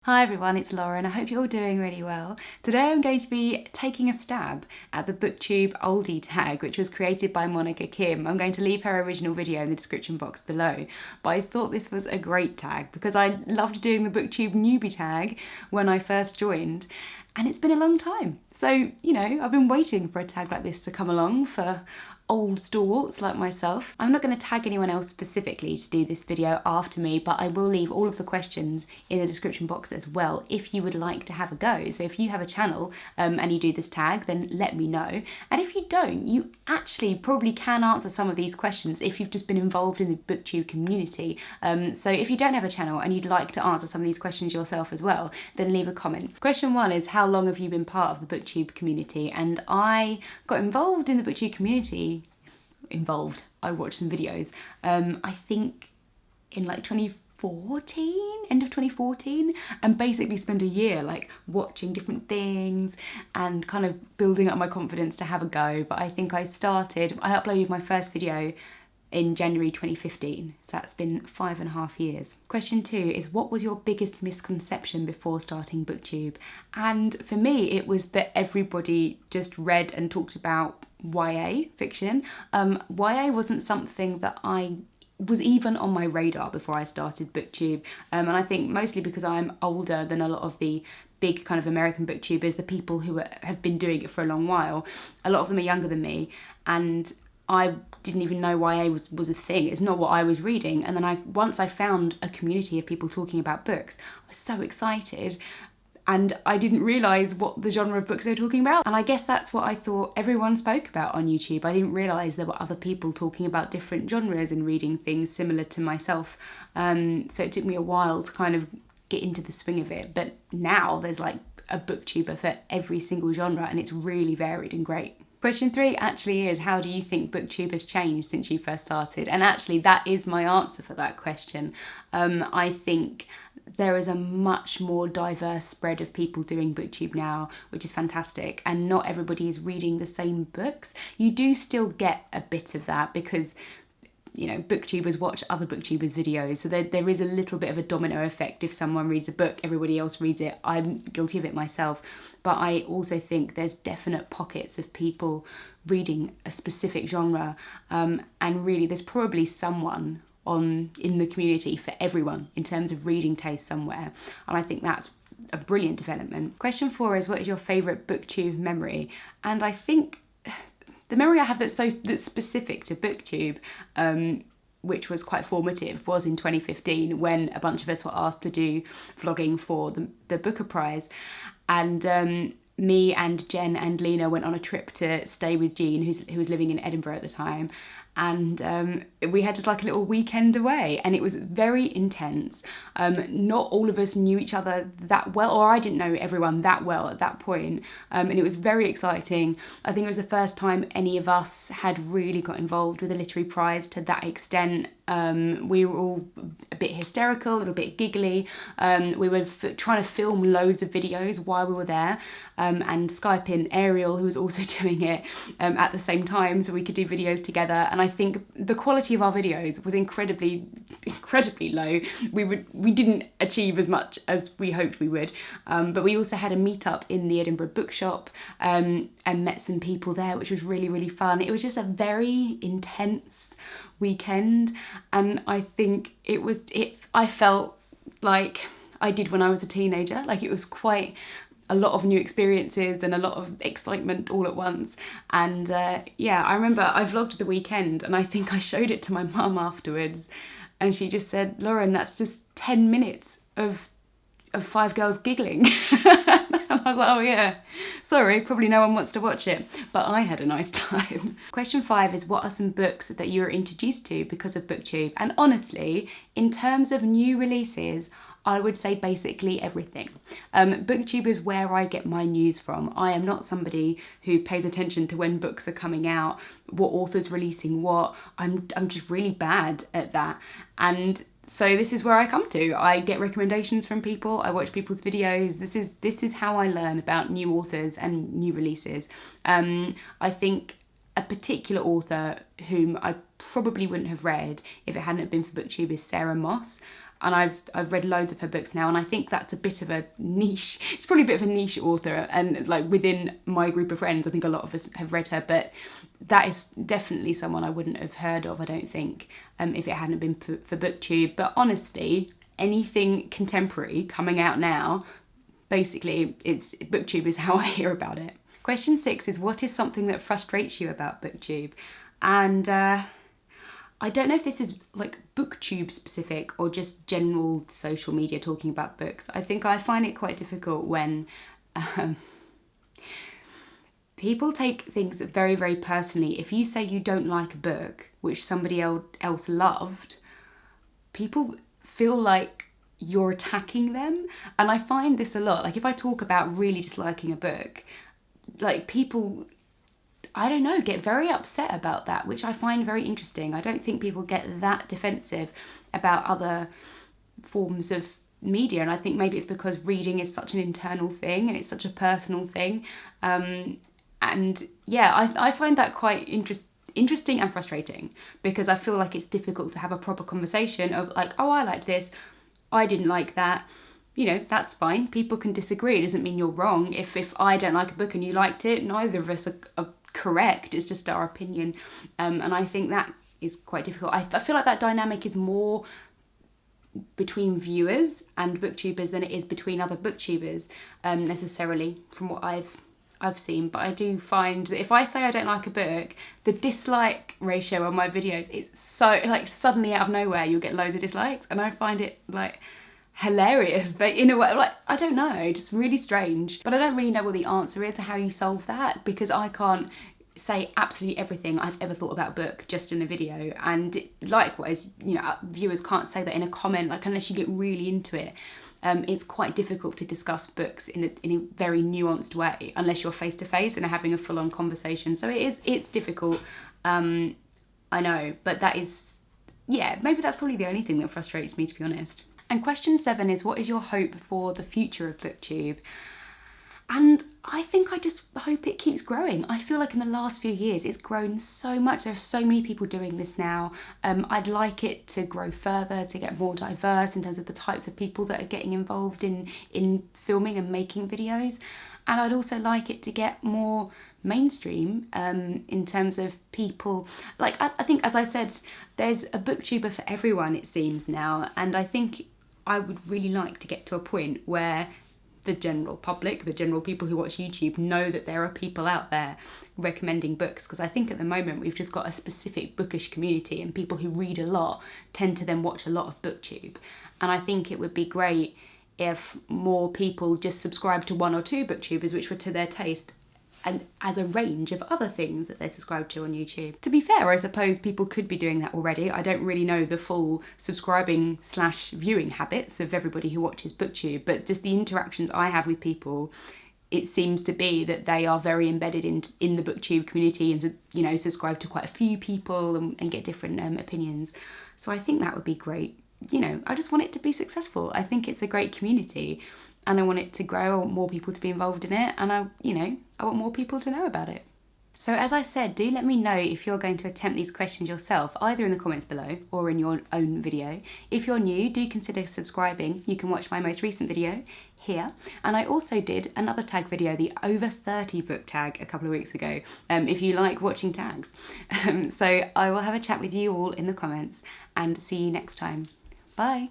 Hi everyone, it's Lauren. I hope you're all doing really well. Today I'm going to be taking a stab at the Booktube OLDIE Tag, which was created by Monica Kim. I'm going to leave her original video in the description box below, but I thought this was a great tag because I loved doing the Booktube newbie tag when I first joined, and it's been a long time. So, you know, I've been waiting for a tag like this to come along for old stalwarts like myself. I'm not going to tag anyone else specifically to do this video after me, but I will leave all of the questions in the description box as well if you would like to have a go. So if you have a channel and you do this tag, then let me know. And if you don't, you actually probably can answer some of these questions if you've just been involved in the Booktube community. So if you don't have a channel and you'd like to answer some of these questions yourself as well, then leave a comment. Question 1 is, how long have you been part of the Booktube community? And I got involved in the Booktube community I watched some videos, I think in like 2014, end of 2014, and basically spent a year like watching different things and kind of building up my confidence to have a go. But I think I uploaded my first video in January 2015, so that's been 5.5 years. Question 2 is, what was your biggest misconception before starting Booktube? And for me, it was that everybody just read and talked about YA fiction. YA wasn't something that I was even on my radar before I started Booktube, and I think mostly because I'm older than a lot of the big kind of American booktubers, the people who have been doing it for a long while. A lot of them are younger than me, and I didn't even know YA was a thing. It's not what I was reading. And then once I found a community of people talking about books, I was so excited. And I didn't realise what the genre of books they were talking about. And I guess that's what I thought everyone spoke about on YouTube. I didn't realise there were other people talking about different genres and reading things similar to myself. So it took me a while to kind of get into the swing of it. But now there's like a booktuber for every single genre, and it's really varied and great. Question 3 actually is, how do you think Booktube has changed since you first started? And actually that is my answer for that question. I think there is a much more diverse spread of people doing Booktube now, which is fantastic, and not everybody is reading the same books. You do still get a bit of that because, you know, booktubers watch other booktubers' videos, so there is a little bit of a domino effect. If someone reads a book, everybody else reads it. I'm guilty of it myself, but I also think there's definite pockets of people reading a specific genre, and really there's probably someone in the community for everyone in terms of reading taste somewhere, and I think that's a brilliant development. Question 4 is, what is your favourite Booktube memory? And I think the memory I have that's specific to Booktube, which was quite formative, was in 2015 when a bunch of us were asked to do vlogging for the Booker Prize, and me and Jen and Lena went on a trip to stay with Jean, who was living in Edinburgh at the time, and we had just like a little weekend away, and it was very intense. Not all of us knew each other that well, or I didn't know everyone that well at that point, and it was very exciting. I think it was the first time any of us had really got involved with a literary prize to that extent. We were all a bit hysterical, a little bit giggly. We were trying to film loads of videos while we were there, and Skype in Ariel, who was also doing it at the same time, so we could do videos together. And I think the quality of our videos was incredibly low. We didn't achieve as much as we hoped we would, but we also had a meetup in the Edinburgh bookshop, and met some people there, which was really, really fun. It was just a very intense weekend, and I think I felt like I did when I was a teenager. Like, it was quite a lot of new experiences and a lot of excitement all at once. And yeah, I remember I vlogged the weekend, and I think I showed it to my mum afterwards, and she just said, "Lauren, that's just 10 minutes of 5 girls giggling." And I was like, oh yeah, sorry, probably no one wants to watch it, but I had a nice time. Question 5 is, what are some books that you were introduced to because of Booktube? And honestly, in terms of new releases, I would say basically everything. Booktube is where I get my news from. I am not somebody who pays attention to when books are coming out, what author's releasing what. I'm just really bad at that. And so this is where I come to. I get recommendations from people, I watch people's videos. This is how I learn about new authors and new releases. I think a particular author whom I probably wouldn't have read if it hadn't been for Booktube is Sarah Moss. and I've read loads of her books now, and I think that's a bit of a niche. It's probably a bit of a niche author, and like within my group of friends, I think a lot of us have read her, but that is definitely someone I wouldn't have heard of, I don't think, if it hadn't been for Booktube. But honestly, anything contemporary coming out now, basically, it's Booktube is how I hear about it. Question 6 is, what is something that frustrates you about Booktube? And I don't know if this is like Booktube specific or just general social media talking about books. I think I find it quite difficult when people take things very, very personally. If you say you don't like a book which somebody else loved, people feel like you're attacking them. And I find this a lot. Like if I talk about really disliking a book, like people, I don't know, get very upset about that, which I find very interesting. I don't think people get that defensive about other forms of media, and I think maybe it's because reading is such an internal thing and it's such a personal thing. And yeah, I find that quite interesting and frustrating, because I feel like it's difficult to have a proper conversation of like, oh, I liked this, I didn't like that. You know, that's fine. People can disagree. It doesn't mean you're wrong. If I don't like a book and you liked it, neither of us are correct. It's just our opinion. And I think that is quite difficult. I feel like that dynamic is more between viewers and booktubers than it is between other booktubers, necessarily, from what I've seen. But I do find that if I say I don't like a book, the dislike ratio on my videos is so, like, suddenly out of nowhere you'll get loads of dislikes, and I find it like hilarious, but in a way, like, I don't know, just really strange. But I don't really know what the answer is to how you solve that, because I can't say absolutely everything I've ever thought about a book just in a video, and likewise, you know, viewers can't say that in a comment, like, unless you get really into it. It's quite difficult to discuss books in a very nuanced way unless you're face to face and are having a full-on conversation. So it's difficult, I know, but that is, yeah, maybe that's probably the only thing that frustrates me, to be honest. And question 7 is, what is your hope for the future of Booktube? And I think I just hope it keeps growing. I feel like in the last few years it's grown so much. There are so many people doing this now. I'd like it to grow further, to get more diverse in terms of the types of people that are getting involved in filming and making videos. And I'd also like it to get more mainstream, in terms of people. Like, I think, as I said, there's a booktuber for everyone, it seems now. And I think I would really like to get to a point where the general public, the general people who watch YouTube, know that there are people out there recommending books, because I think at the moment we've just got a specific bookish community, and people who read a lot tend to then watch a lot of Booktube. And I think it would be great if more people just subscribed to 1 or 2 booktubers which were to their taste, and as a range of other things that they're subscribed to on YouTube. To be fair, I suppose people could be doing that already. I don't really know the full subscribing/viewing habits of everybody who watches Booktube, but just the interactions I have with people, it seems to be that they are very embedded in the Booktube community, and, you know, subscribe to quite a few people and get different opinions. So I think that would be great. You know, I just want it to be successful. I think it's a great community, and I want it to grow. I want more people to be involved in it, and I want more people to know about it. So as I said, do let me know if you're going to attempt these questions yourself, either in the comments below or in your own video. If you're new, do consider subscribing. You can watch my most recent video here. And I also did another tag video, the over 30 book tag, a couple of weeks ago, if you like watching tags. So I will have a chat with you all in the comments, and see you next time. Bye.